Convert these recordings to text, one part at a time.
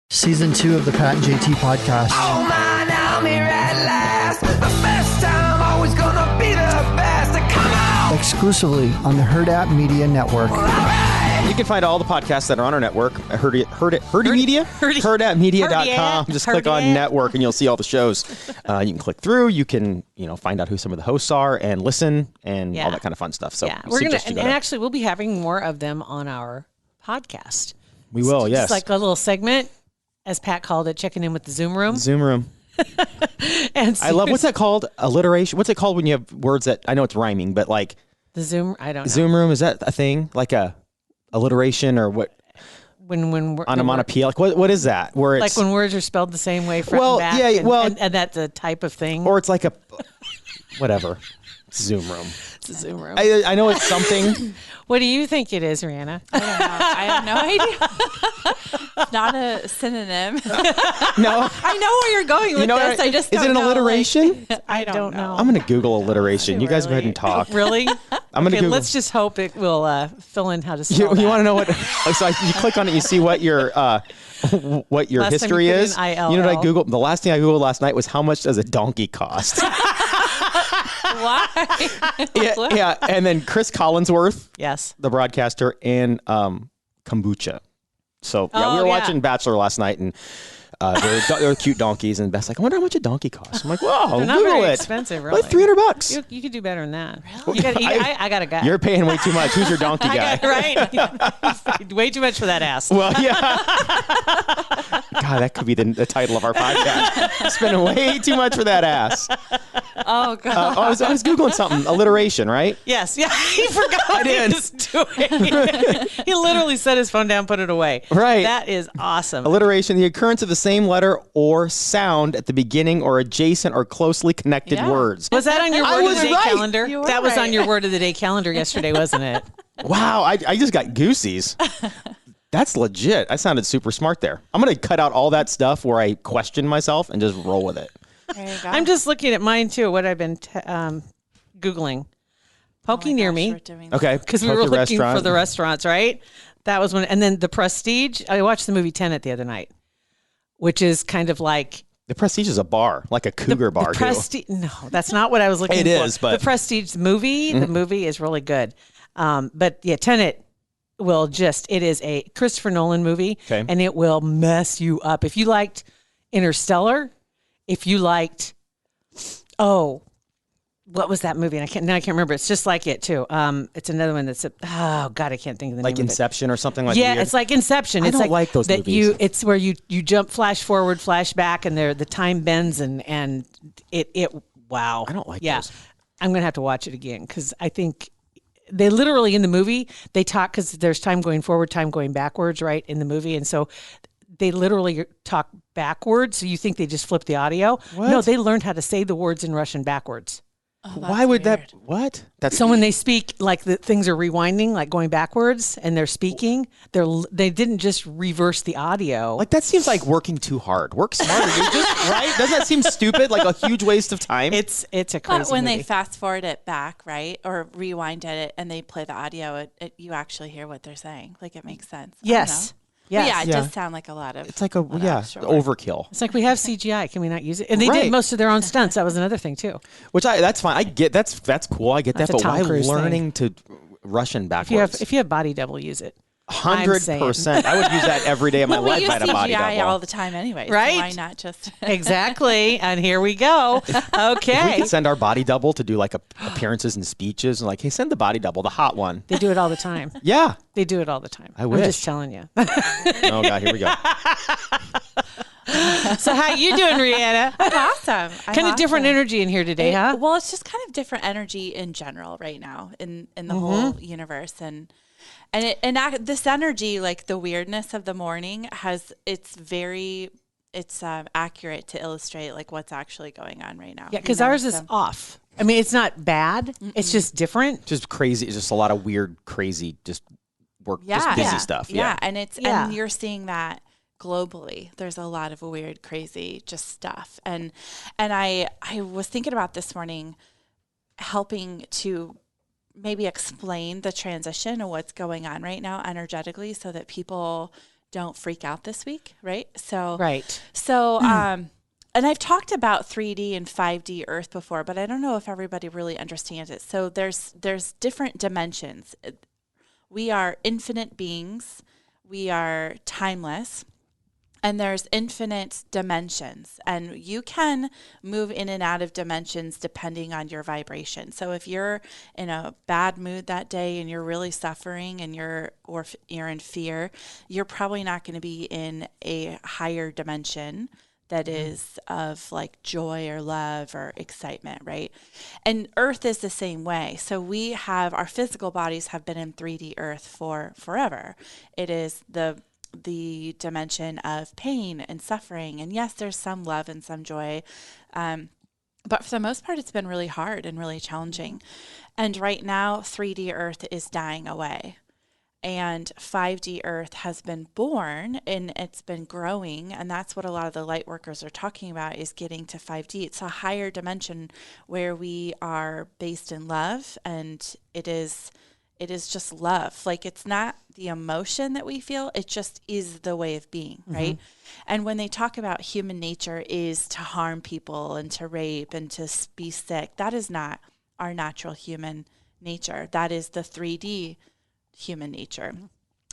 Season 2 of the Pat and JT podcast. Oh man, I'm here at last. The first time, always gonna be the best. Come on! Exclusively on the Hurrdat Media Network. You can find all the podcasts that are on our network at hurrdatmedia.com. Just click on network and you'll see all the shows. You can click through. You can, find out who some of the hosts are and listen and all that kind of fun stuff. So we're gonna, and actually we'll be having more of them on our podcast. We will, yes. Just like a little segment, as Pat called it, checking in with the Zoom room. Zoom room. And I love, what's that called? Alliteration. What's it called when you have words that, I know it's rhyming, but like. The Zoom, I don't know. Zoom room, is that a thing? Like a alliteration or what? When we're onomatopoeia, like what is that? Where it's like when words are spelled the same way front and back, and that's a type of thing. Or it's like a whatever. Zoom room. It's a Zoom room. I know it's something. What do you think it is, Rhianna? I don't know. I have no idea. Not a synonym. No. I know where you're going with this. I just don't Is it an alliteration? I don't know. I'm going to Google alliteration. You guys go ahead and talk. Really? I'm going to Google. Let's just hope it will fill in how to spell that. You want to know what? So you click on it, you see what your history is. You know what I Googled? The last thing I Googled last night was how much does a donkey cost? Why? Yeah. And then Chris Collinsworth, yes, the broadcaster, and kombucha. So we were watching Bachelor last night, and they're cute donkeys, and Beth's like, I wonder how much a donkey costs. I'm like, whoa, they're not Google very it. expensive, really. Like $300. You could do better than that. Really? I got a guy. You're paying way too much. Who's your donkey guy? Right? Way too much for that ass. Well, yeah. God, that could be the title of our podcast. Spending way too much for that ass. Oh, God. I was Googling something. Alliteration, right? Yes. Yeah. He forgot what he was doing. He literally set his phone down, put it away. Right. That is awesome. Alliteration, the occurrence of the same letter or sound at the beginning or adjacent or closely connected words. Was that on your word of the day calendar? You were That was right. on your word of the day calendar yesterday, wasn't it? Wow. I just got goosies. That's legit. I sounded super smart there. I'm going to cut out all that stuff where I question myself and just roll with it. There you go. I'm just looking at mine too, what I've been Googling. Pokey near me. Okay. Because we were looking for the restaurants, right? That was one. And then The Prestige. I watched the movie Tenet the other night, which is kind of like. The Prestige is a bar, like a cougar bar, too. No, that's not what I was looking for. It is, but. The Prestige movie, the movie is really good. But yeah, Tenet it is a Christopher Nolan movie, and it will mess you up. If you liked Interstellar, if you liked, what was that movie? And I can't remember. It's just like it too. It's another one that's I can't think of the name. Like Inception or something like that. Yeah, it's like Inception. I It's don't like those movies. It's where you jump, flash forward, flash back, and the time bends and it wow. I don't like those. I'm gonna have to watch it again because I think they literally in the movie they talk because there's time going forward, time going backwards, right in the movie, and so they literally talk backwards. So you think they just flip the audio? What? No, they learned how to say the words in Russian backwards. Oh, why would weird. that? What? That's So when they speak, like the things are rewinding, like going backwards, and they're speaking, they didn't just reverse the audio. like that seems like working too hard. Work smarter, dude. Just right? Doesn't that seem stupid? Like a huge waste of time. It's a crazy But when movie. they fast forward it back, right, or rewind it and they play the audio, you actually hear what they're saying. Like it makes sense. Yes. But Yes. yeah, it does sound like a lot of. It's like extra work. overkill. It's like we have CGI. Can we not use it? And they Right. did most of their own stunts. That was another thing too. Which that's fine. I get that's cool. I get That's that. a But Tom why Cruise learning to Russian backwards? If you have body double, use it. 100%. I would use that every day of my Well, we life. use I had a body CGI double. all the time anyway. Right? So why not just? Exactly. And here we go. If we Okay. could send our body double to do like appearances and speeches, and like, hey, send the body double, the hot one. They do it all the time. Yeah. They do it all the time. I I'm wish. just telling you. Oh God, here we go. So how you doing, Rhianna? I'm awesome. Kind of different energy in here today, huh? Well, it's just kind of different energy in general right now in the whole universe, this energy, like the weirdness of the morning, it's accurate to illustrate like what's actually going on right now. Yeah, because ours is off. I mean, it's not bad. It's just different. Just crazy. It's just a lot of weird, crazy, just work, just busy stuff. Yeah, and you're seeing that globally. There's a lot of weird, crazy just stuff. And I was thinking about this morning helping to maybe explain the transition of what's going on right now energetically so that people don't freak out this week, right? So, Right. So, and I've talked about 3D and 5D Earth before, but I don't know if everybody really understands it. So there's different dimensions. We are infinite beings. We are timeless. And there's infinite dimensions, and you can move in and out of dimensions depending on your vibration. So if you're in a bad mood that day and you're really suffering and you're in fear, you're probably not going to be in a higher dimension that is of like joy or love or excitement, right? And Earth is the same way. So we have, our physical bodies have been in 3D Earth for forever. It is the dimension of pain and suffering. And yes, there's some love and some joy. But for the most part, it's been really hard and really challenging. And right now, 3D Earth is dying away. And 5D Earth has been born and it's been growing. And that's what a lot of the light workers are talking about, is getting to 5D. It's a higher dimension where we are based in love, and it is just love. Like, it's not the emotion that we feel, it just is the way of being, right? And when they talk about human nature is to harm people and to rape and to be sick, that is not our natural human nature. That is the 3D human nature.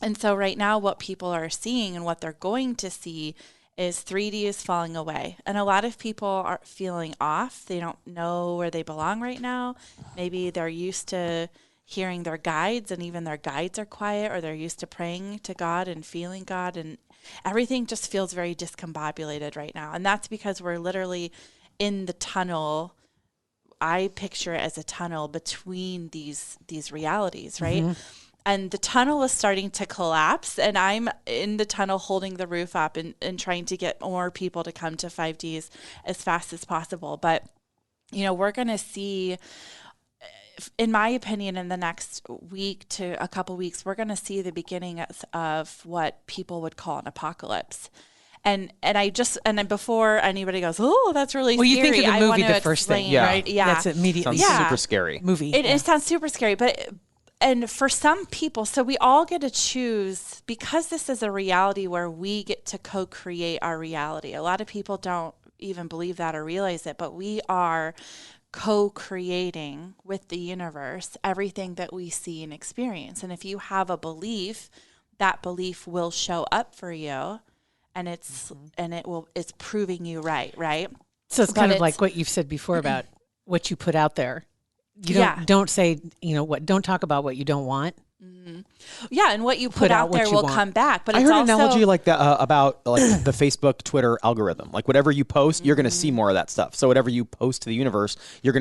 And so right now what people are seeing and what they're going to see is 3D is falling away. And a lot of people are feeling off. They don't know where they belong right now. Maybe they're used to hearing their guides, and even their guides are quiet, or they're used to praying to God and feeling God, and everything just feels very discombobulated right now. And that's because we're literally in the tunnel. I picture it as a tunnel between these realities, right? And the tunnel is starting to collapse, and I'm in the tunnel holding the roof up and trying to get more people to come to 5Ds as fast as possible. But, we're going to see, in my opinion, in the next week to a couple weeks, we're going to see the beginning of what people would call an apocalypse. And before anybody goes, oh, that's really scary. Well, you think of the movie, I want to the first thing, explain, Yeah. right? Yeah. That's immediately Sounds super scary. movie. It sounds super scary, and for some people, so we all get to choose, because this is a reality where we get to co-create our reality. A lot of people don't even believe that or realize it, but we are co-creating with the universe everything that we see and experience. And if you have a belief, that belief will show up for you, and it's proving you right? So it's kind of like what you've said before about what you put out there. You don't say, don't talk about what you don't want. Yeah, and what you put out there will come back. But I it's heard an also analogy like that about like the Facebook, Twitter algorithm. Like whatever you post, you're going to see more of that stuff. So whatever you post to the universe,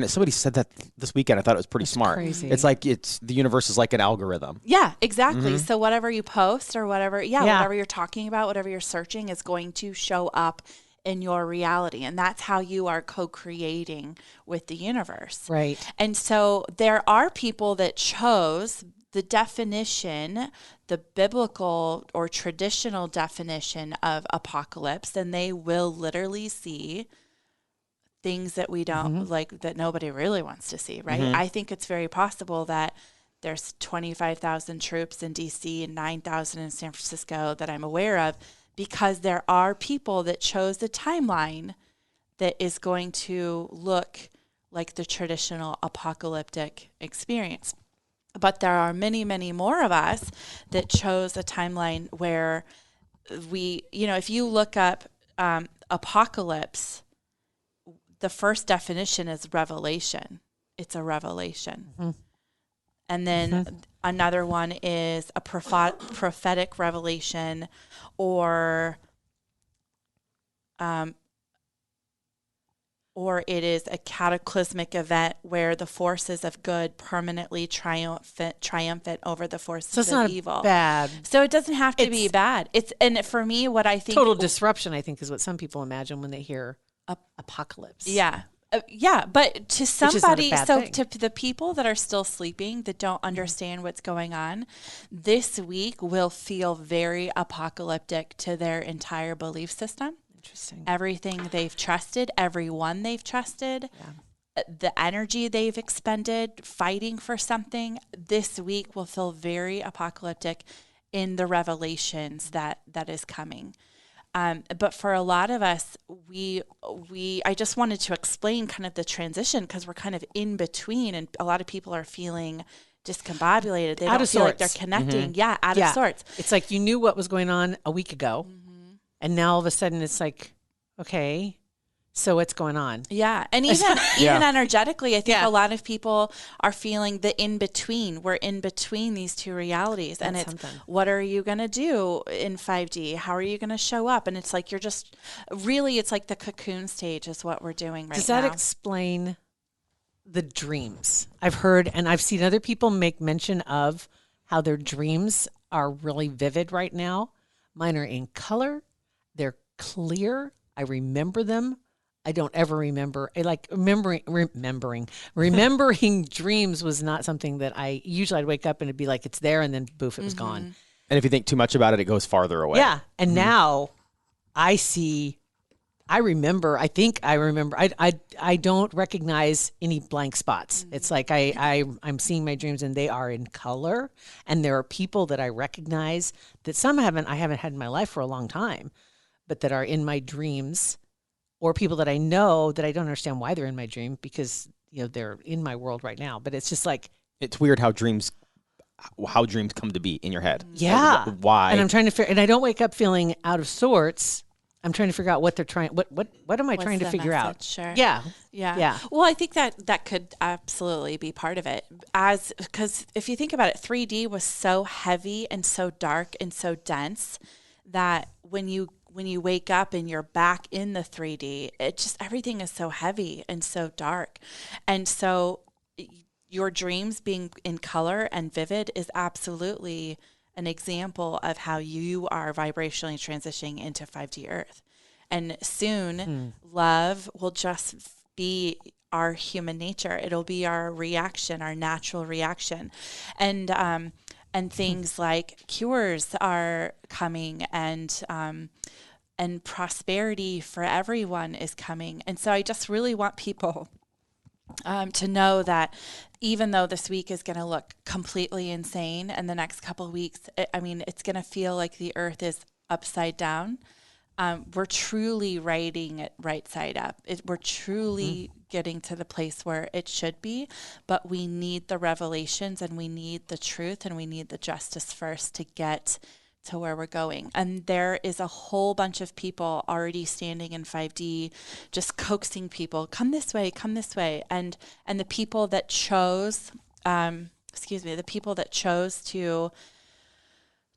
somebody said that this weekend. I thought it was pretty smart. Crazy. It's like the universe is like an algorithm. Yeah, exactly. So whatever you post or whatever you're talking about, whatever you're searching is going to show up in your reality. And that's how you are co-creating with the universe. Right. And so there are people that chose the definition, the biblical or traditional definition of apocalypse, and they will literally see things that we don't like, that nobody really wants to see, right? I think it's very possible that there's 25,000 troops in DC and 9,000 in San Francisco that I'm aware of, because there are people that chose the timeline that is going to look like the traditional apocalyptic experience. But there are many, many more of us that chose a timeline where we, if you look up apocalypse, the first definition is revelation. It's a revelation. And then another one is a prophetic revelation, or it is a cataclysmic event where the forces of good permanently triumphant over the forces of evil. Bad. So it doesn't have to be bad. And for me, what I think Total disruption, I think, is what some people imagine when they hear apocalypse. Yeah. But to somebody, to the people that are still sleeping, that don't understand what's going on, this week will feel very apocalyptic to their entire belief system. Interesting. Everything they've trusted, everyone they've trusted, the energy they've expended fighting for something, this week will feel very apocalyptic in the revelations that is coming. But for a lot of us, I just wanted to explain kind of the transition, because we're kind of in between, and a lot of people are feeling discombobulated. They don't feel like they're connecting. Mm-hmm. Yeah, out of sorts. It's like you knew what was going on a week ago, and now all of a sudden it's like, okay, so what's going on? Yeah. And even energetically, I think a lot of people are feeling the in-between. We're in between these two realities. And it's, what are you going to do in 5D? How are you going to show up? And it's like, you're just, really, it's like the cocoon stage is what we're doing right now. Does that explain the dreams? I've heard, and I've seen other people make mention of how their dreams are really vivid right now. Mine are in color. They're clear. I remember them. I don't ever remember. Remembering dreams was not something that I'd wake up and it'd be like, it's there, and then boof, it was gone. And if you think too much about it, it goes farther away. Yeah. And now I remember. I don't recognize any blank spots. It's like I'm seeing my dreams and they are in color, and there are people that I recognize that I haven't had in my life for a long time, but that are in my dreams. Or people that I know that I don't understand why they're in my dream, because they're in my world right now. But it's just like, it's weird how dreams come to be in your head. Yeah. Like, why? And I'm trying to figure, and I don't wake up feeling out of sorts. I'm trying to figure out what they're trying. What am I trying to figure out? Sure. Yeah. Well, I think that could absolutely be part of it, because if you think about it, 3D was so heavy and so dark and so dense that when you wake up and you're back in the 3D, it just, everything is so heavy and so dark. And so your dreams being in color and vivid is absolutely an example of how you are vibrationally transitioning into 5D Earth. And soon love will just be our human nature. It'll be our reaction, our natural reaction. And things like cures are coming, and prosperity for everyone is coming. And so I just really want people to know that even though this week is going to look completely insane, and the next couple of weeks, it's going to feel like the earth is upside down. We're truly riding it right side up. We're truly getting to the place where it should be, but we need the revelations, and we need the truth, and we need the justice first to get to where we're going. And there is a whole bunch of people already standing in 5D, just coaxing people, come this way. And the people that chose, the people that chose to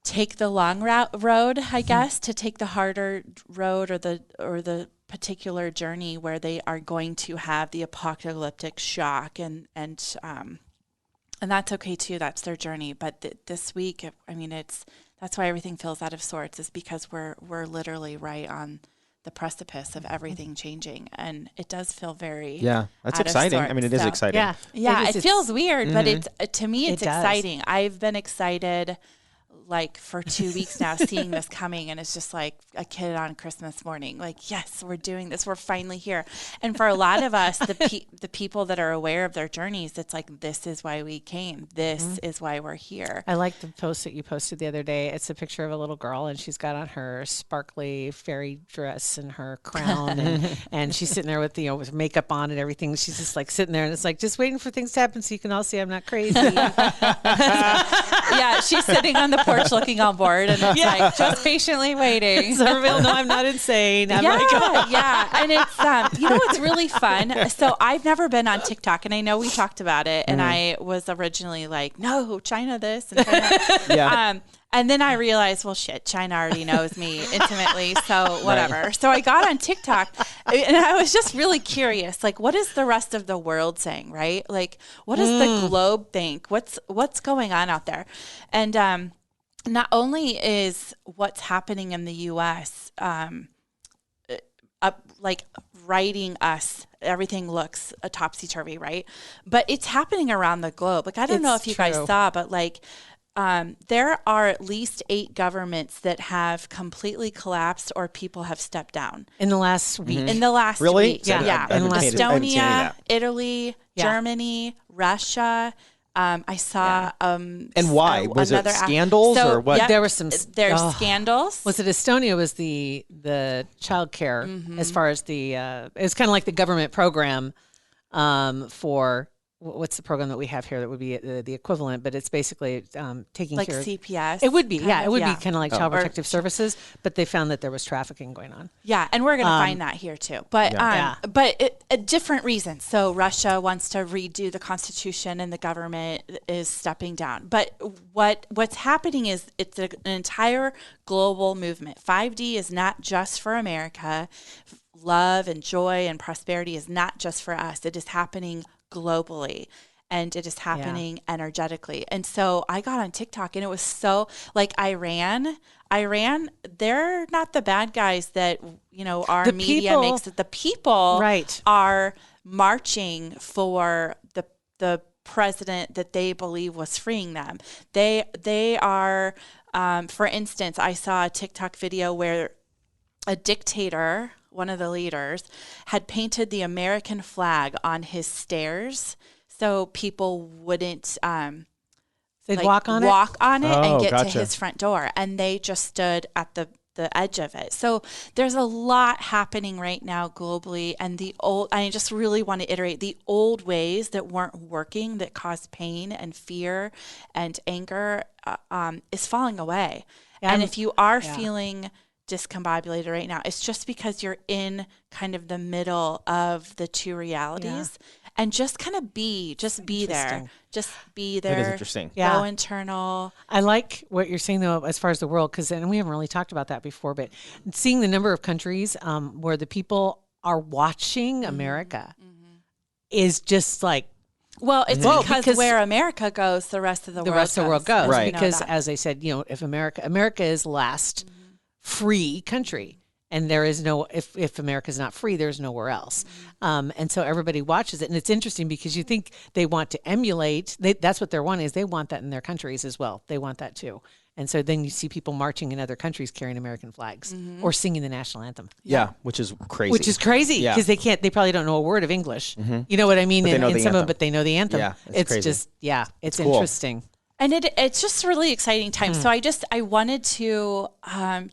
take the long road, I guess, to take the harder road, or the particular journey where they are going to have the apocalyptic shock, and that's okay too. That's their journey. But this week, that's why everything feels out of sorts, is because we're literally right on the precipice of everything changing, and it does feel very that's exciting. It is exciting. It feels weird, but to me it's exciting. I've been excited like for 2 weeks now, seeing this coming, and it's just like a kid on Christmas morning, like, yes, we're doing this, we're finally here. And for a lot of us, the people that are aware of their journeys, it's like, this is why we came, this is why we're here. I like the post that you posted the other day. It's a picture of a little girl, and she's got on her sparkly fairy dress and her crown, and she's sitting there with with makeup on and everything. She's just like sitting there, and it's like, just waiting for things to happen so you can all see I'm not crazy. Yeah, she's sitting on the porch looking on board, and it's like, just patiently waiting. So everybody will know I'm not insane. I'm and it's it's really fun. So I've never been on TikTok, and I know we talked about it, and I was originally like, no, China this and China. And then I realized, well, shit, China already knows me intimately, so whatever. Right. So I got on TikTok, and I was just really curious, like, what is the rest of the world saying, right? Like, what does the globe think? What's going on out there? And not only is what's happening in the U.S. Writing us, everything looks a topsy-turvy, right? But it's happening around the globe. Like, I don't know if you guys saw, but like, there are at least 8 governments that have completely collapsed, or people have stepped down in the last week. In the last really? week, yeah. Estonia, Italy, Germany, Russia, I saw And why? Was it another scandals or what? Yep, There was some. there's scandals. Was it Estonia? Was the child care as far as the? It's kind of like the government program for. What's the program that we have here that would be the equivalent, but it's basically taking like care of CPS. It would be, kind it of, would be kind of like Child Or- Protective Services, but they found that there was trafficking going on. Yeah, and we're going to find that here too, but a different reason. So Russia wants to redo the Constitution, and the government is stepping down. But what's happening is it's an entire global movement. 5D is not just for America. Love and joy and prosperity is not just for us. It is happening globally, and it is happening energetically. And so I got on TikTok, and it was so like Iran, they're not the bad guys that, our The media people- makes it. The people Right. are marching for the president that they believe was freeing them. They are, for instance, I saw a TikTok video where a dictator, one of the leaders, had painted the American flag on his stairs so people wouldn't They'd walk on it. and get to gotcha. his front door. And they just stood at the edge of it. So there's a lot happening right now globally. And I just really want to iterate the old ways that weren't working, that caused pain and fear and anger, is falling away. And if you are feeling discombobulated right now, it's just because you're in kind of the middle of the two realities. And just kind of be there. Just be there. That is interesting. Go internal. I like what you're saying though, as far as the world, and we haven't really talked about that before, but seeing the number of countries where the people are watching America is just like Well, it's Well, because because where America goes, the rest of the world goes. Right. Because as I said, if America is last free country, and there is no, if America is not free, there's nowhere else. And so everybody watches it. And it's interesting because you think they want to emulate, that's what their one is. They want that in their countries as well. They want that too. And so then you see people marching in other countries carrying American flags or singing the national anthem. Yeah, which is crazy. Which is crazy Yeah. because they probably don't know a word of English. You know what I mean? But they know the some of anthem. them, but they know the anthem. Yeah, it's crazy. just, it's cool. interesting. And it's just a really exciting time. So I wanted to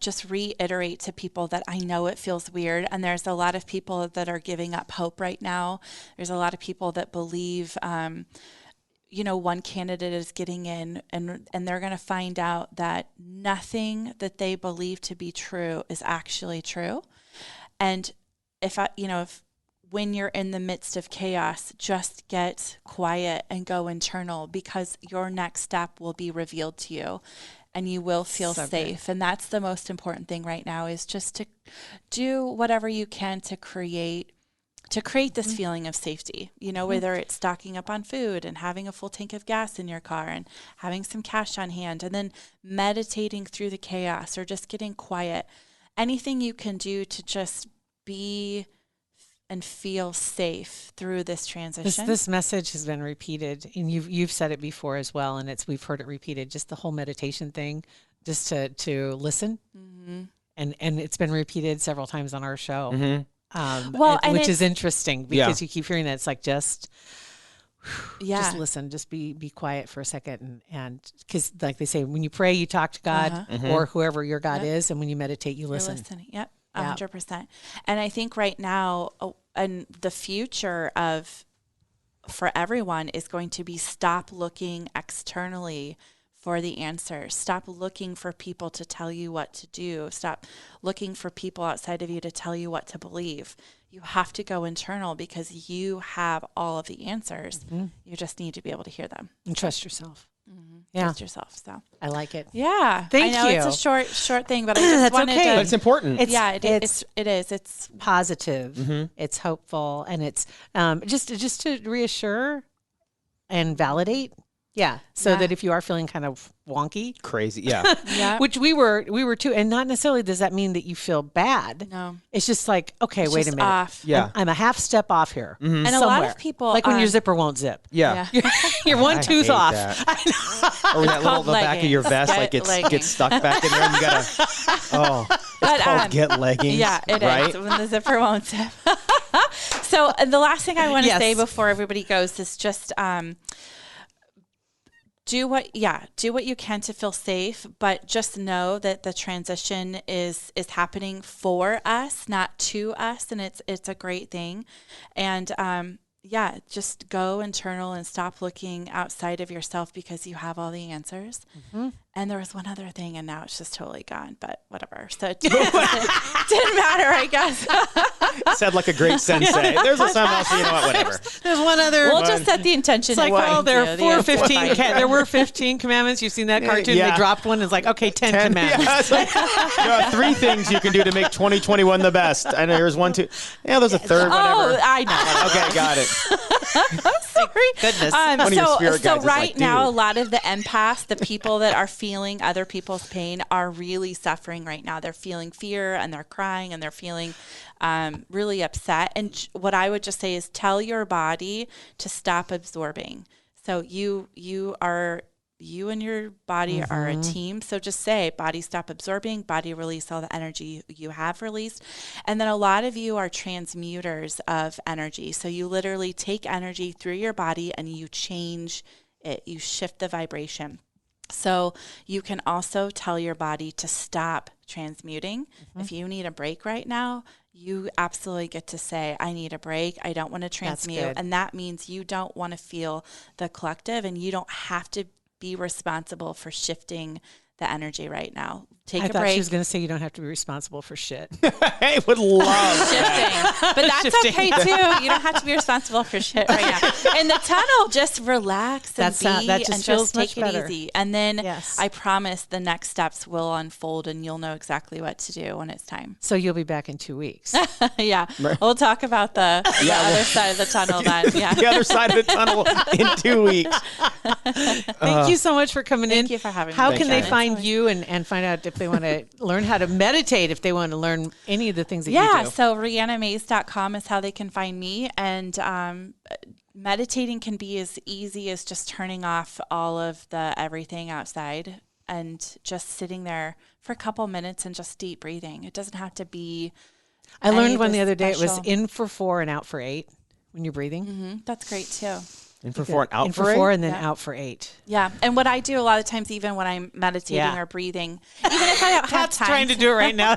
just reiterate to people that I know it feels weird, and there's a lot of people that are giving up hope right now. There's a lot of people that believe, one candidate is getting in, and they're going to find out that nothing that they believe to be true is actually true. And if when you're in the midst of chaos, just get quiet and go internal, because your next step will be revealed to you and you will feel safe. And that's the most important thing right now, is just to do whatever you can to create this feeling of safety, whether it's stocking up on food and having a full tank of gas in your car and having some cash on hand, and then meditating through the chaos, or just getting quiet. Anything you can do to just be and feel safe through this transition. This message has been repeated, and you've said it before as well, and we've heard it repeated. Just the whole meditation thing, just to listen, and it's been repeated several times on our show. Which is interesting because you keep hearing that. It's like just listen, just be quiet for a second, and because like they say, when you pray, you talk to God or whoever your God is, and when you meditate, you listen. You're listening. Yep. 100%. And I think right now, and the future for everyone is going to be stop looking externally for the answers. Stop looking for people to tell you what to do. Stop looking for people outside of you to tell you what to believe. You have to go internal, because you have all of the answers. You just need to be able to hear them. And trust yourself. Trust yourself. So I like it. yeah, Thank I know you. It's a short thing, but I just That's wanted okay. to. But it's important. It is. It's Positive. It's hopeful, and it's just to reassure and validate. Yeah. So that if you are feeling kind of wonky, Crazy. Yeah. yeah. which we were too, and not necessarily does that mean that you feel bad. No. It's just like, okay, wait a just minute. off. Yeah. I'm a half step off here. And a lot of people, like when your zipper won't zip. Yeah. You're one I tooth hate off. that. Or when that little called the back of your leggings. vest gets stuck back in there, and you gotta. Oh, But, it's called get leggings. Yeah, it is, right? when the zipper won't zip. So the last thing I want to say before everybody goes is just do what you can to feel safe, but just know that the transition is happening for us, not to us, and it's a great thing. And just go internal and stop looking outside of yourself because you have all the answers. Mm-hmm. And there was one other thing, and now it's just totally gone, but whatever. So it didn't matter, I guess. Said like a great sensei. There's a something else, you know what, whatever. There's one other. We'll just set the intention. It's like, there were 15 commandments. You've seen that cartoon? Yeah. They dropped one. It's like, okay, 10 commandments. Yeah, it's like, there are 3 things you can do to make 2021 the best. And there's 1, 2. Yeah, there's a third, whatever. Oh, I know. Okay, got it. Sorry. Goodness. So right now, a lot of the empaths, the people that are feeling other people's pain, are really suffering right now. They're feeling fear, and they're crying, and they're feeling really upset. And what I would just say is tell your body to stop absorbing. So you and your body are a team. So just say, body, stop absorbing, body, release all the energy you have released. And then a lot of you are transmuters of energy. So you literally take energy through your body and you change it. You shift the vibration. So you can also tell your body to stop transmuting. Mm-hmm. If you need a break right now, you absolutely get to say, I need a break. I don't want to transmute. And that means you don't want to feel the collective, and you don't have to be responsible for shifting the energy right now. Take a break. I thought she was going to say you don't have to be responsible for shit. I would love shifting. But that's okay too. You don't have to be responsible for shit right now. In the tunnel, just relax and just take it easy. And then I promise the next steps will unfold, and you'll know exactly what to do when it's time. So you'll be back in 2 weeks. Yeah. We'll talk about the other side of the tunnel then. Yeah. The other side of the tunnel in 2 weeks. Thank you so much for coming in. Thank you for having me. How can they find you and find out if they want to learn how to meditate, if they want to learn any of the things that you do? Yeah, so RhiannaMays.com is how they can find me. And meditating can be as easy as just turning off all of the everything outside and just sitting there for a couple minutes and just deep breathing. It doesn't have to be. I learned one the other day. It was in for 4 and out for 8 when you're breathing. Mm-hmm. That's great too. In for 4 and out in for 4 8? and then out for 8. Yeah. And what I do a lot of times, even when I'm meditating or breathing, even if I don't have time. Trying to do it right now.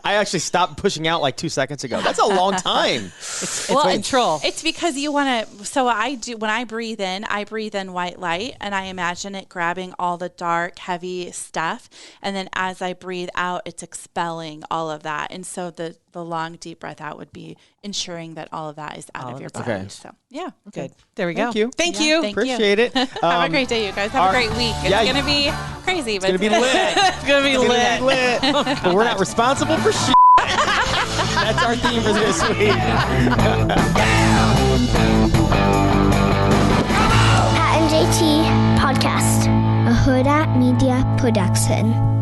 I actually stopped pushing out like 2 seconds ago. That's a long time. It's control. It's because you want to. So I do, when I breathe in white light, and I imagine it grabbing all the dark, heavy stuff. And then as I breathe out, it's expelling all of that. And so the long, deep breath out would be ensuring that all of that is out of your body. Okay. So, yeah. Good. There we go. Thank you. Appreciate it. Have a great day, you guys. Have a great week. It's going to be crazy, but it's going to be lit. It's going to be lit. But we're not responsible for shit. That's our theme for this week. Pat and JT Podcast, a Hurrdat Media Production.